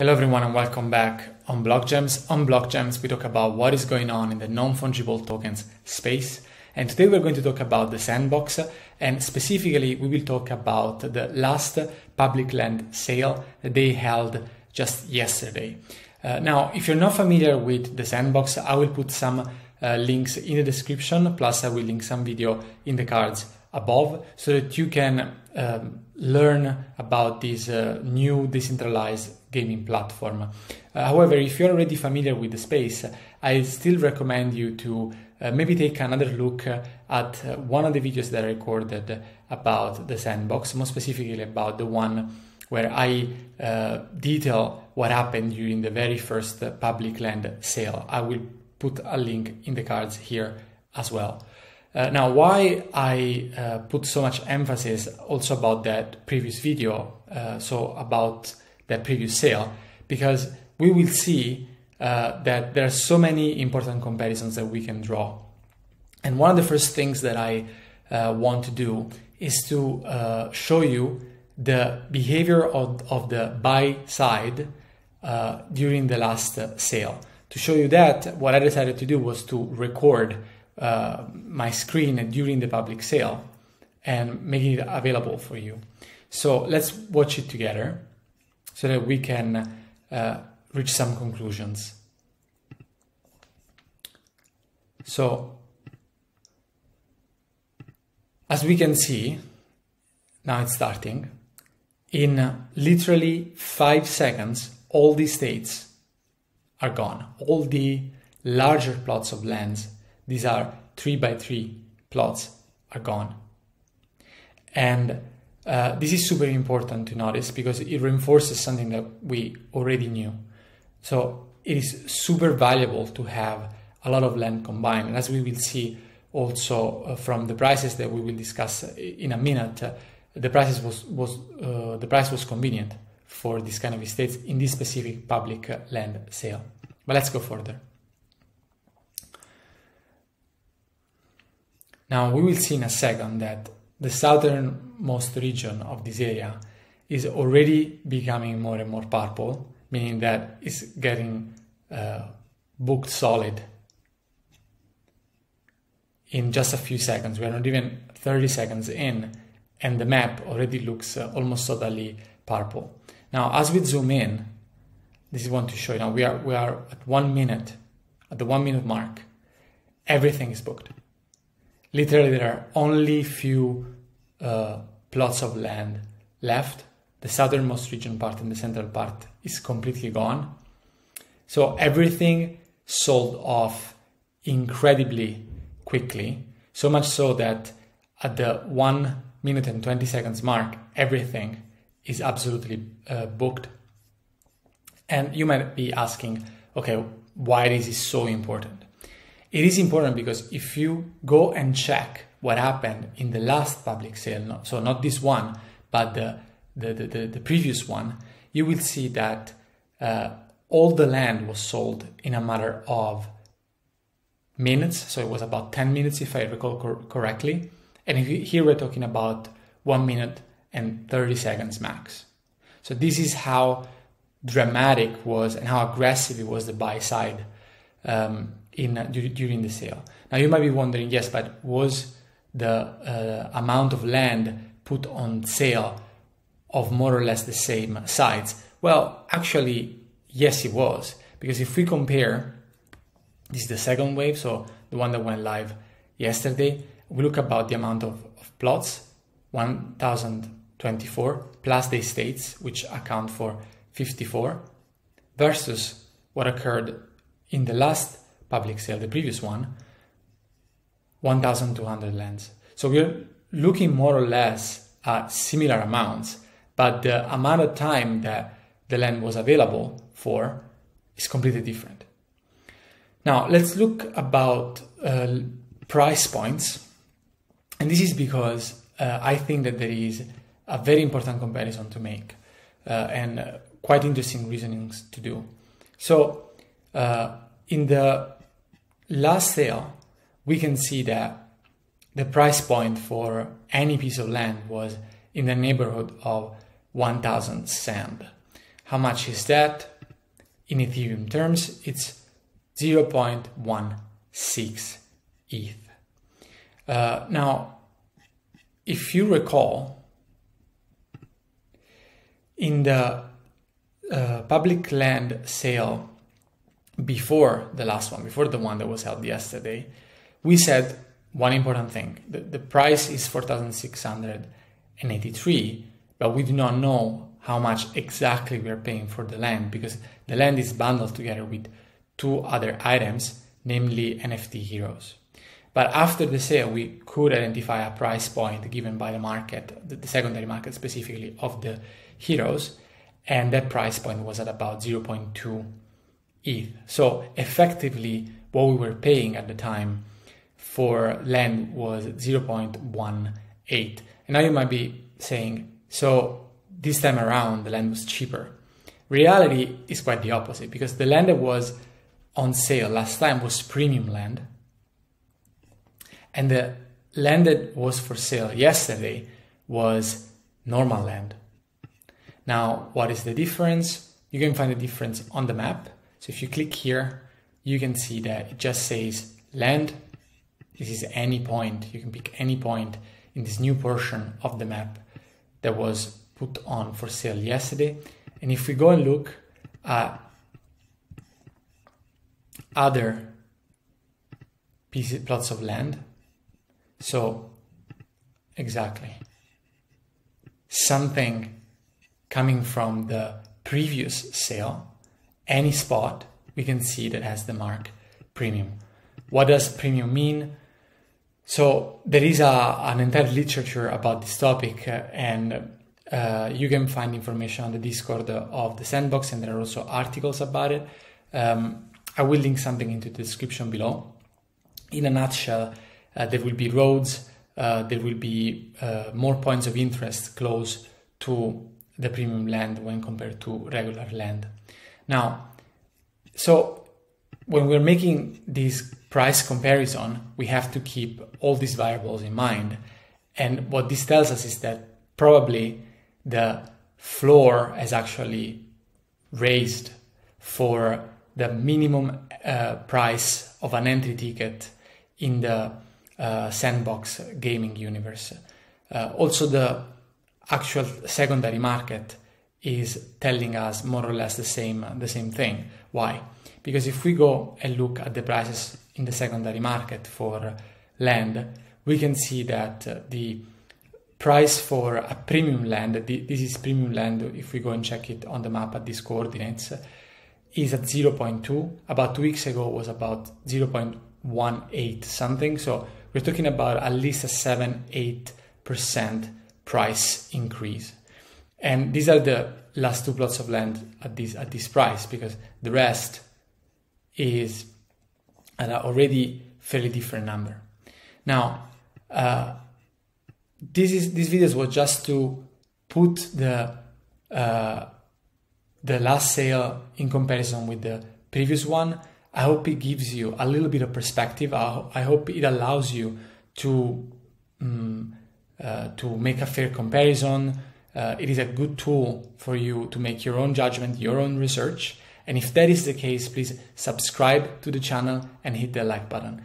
Hello everyone and welcome back on Block Gems. On Block Gems we talk about what is going on in the non-fungible tokens space, and today we're going to talk about the sandbox, and specifically we will talk about the last public land sale that they held just yesterday. Now if you're not familiar with the sandbox, I will put some links in the description, plus I will link some video in the cards above so that you can learn about this new decentralized gaming platform. However, if you're already familiar with the space, I still recommend you to maybe take another look at one of the videos that I recorded about the sandbox, more specifically about the one where I detail what happened during the very first public land sale. I will put a link in the cards here as well. Now, why I put so much emphasis also about that previous video, so about that previous sale, because we will see that there are so many important comparisons that we can draw. And one of the first things that I want to do is to show you the behavior of the buy side during the last sale. To show you that, what I decided to do was to record my screen during the public sale and making it available for you. So let's watch it together so that we can reach some conclusions. So as we can see, now it's starting. In literally 5 seconds, all the states are gone. All the larger plots of lands, these are 3x3 plots, are gone. And this is super important to notice because it reinforces something that we already knew. So it is super valuable to have a lot of land combined. And as we will see also from the prices that we will discuss in a minute, the price was convenient for this kind of estates in this specific public land sale. But let's go further. Now we will see in a second that the southernmost region of this area is already becoming more and more purple, meaning that it's getting booked solid in just a few seconds. We are not even 30 seconds in, and the map already looks almost totally purple. Now, as we zoom in, this is one to show you. Now we are at 1 minute, at the 1 minute mark. Everything is booked. Literally, there are only few plots of land left. The southernmost region part and the central part is completely gone. So everything sold off incredibly quickly, so much so that at the 1 minute and 20 seconds mark, everything is absolutely booked. And you might be asking, okay, why this is so important? It is important because if you go and check what happened in the last public sale, so not this one, but the previous one, you will see that all the land was sold in a matter of minutes. So it was about 10 minutes, if I recall correctly. And here we're talking about 1 minute and 30 seconds max. So this is how dramatic was and how aggressive it was the buy side during the sale. Now you might be wondering, yes, but was the amount of land put on sale of more or less the same size? Well, actually, yes, it was, because if we compare, this is the second wave, so the one that went live yesterday, we look about the amount of plots, 1024, plus the estates, which account for 54, versus what occurred in the last public sale, the previous one, 1,200 lands. So we're looking more or less at similar amounts, but the amount of time that the land was available for is completely different. Now let's look about price points, and this is because I think that there is a very important comparison to make and quite interesting reasonings to do. So in the last sale, we can see that the price point for any piece of land was in the neighborhood of 1,000 sand. How much is that? In Ethereum terms, it's 0.16 ETH. Now, if you recall, in the public land sale before the last one, before the one that was held yesterday, we said one important thing. The price is 4,683, but we do not know how much exactly we are paying for the land, because the land is bundled together with two other items, namely NFT heroes. But after the sale, we could identify a price point given by the market, the secondary market specifically, of the heroes, and that price point was at about 0.2 ETH. So effectively, what we were paying at the time for land was 0.18. And now you might be saying, so this time around, the land was cheaper. Reality is quite the opposite, because the land that was on sale last time was premium land, and the land that was for sale yesterday was normal land. Now, what is the difference? You can find the difference on the map. So if you click here, you can see that it just says land. This is any point. You can pick any point in this new portion of the map that was put on for sale yesterday. And if we go and look at other plots of land, so exactly something coming from the previous sale, any spot, we can see that has the mark premium. What does premium mean? So there is an entire literature about this topic, and you can find information on the Discord of the SANDBOX, and there are also articles about it. I will link something into the description below. In a nutshell, there will be roads, there will be more points of interest close to the premium land when compared to regular land. Now, so when we're making this price comparison, we have to keep all these variables in mind. And what this tells us is that probably the floor has actually raised for the minimum price of an entry ticket in the SANDBOX gaming universe. Also, the actual secondary market is telling us more or less the same thing. Why? Because if we go and look at the prices in the secondary market for land, we can see that the price for a premium land, this is premium land, if we go and check it on the map at these coordinates, is at 0.2. About 2 weeks ago was about 0.18 something. So we're talking about at least a 7-8% price increase. And these are the last two plots of land at this price, because the rest is at an already fairly different number. Now, this video was just to put the last sale in comparison with the previous one. I hope it gives you a little bit of perspective. I hope it allows you to make a fair comparison. It is a good tool for you to make your own judgment, your own research. And if that is the case, please subscribe to the channel and hit the like button.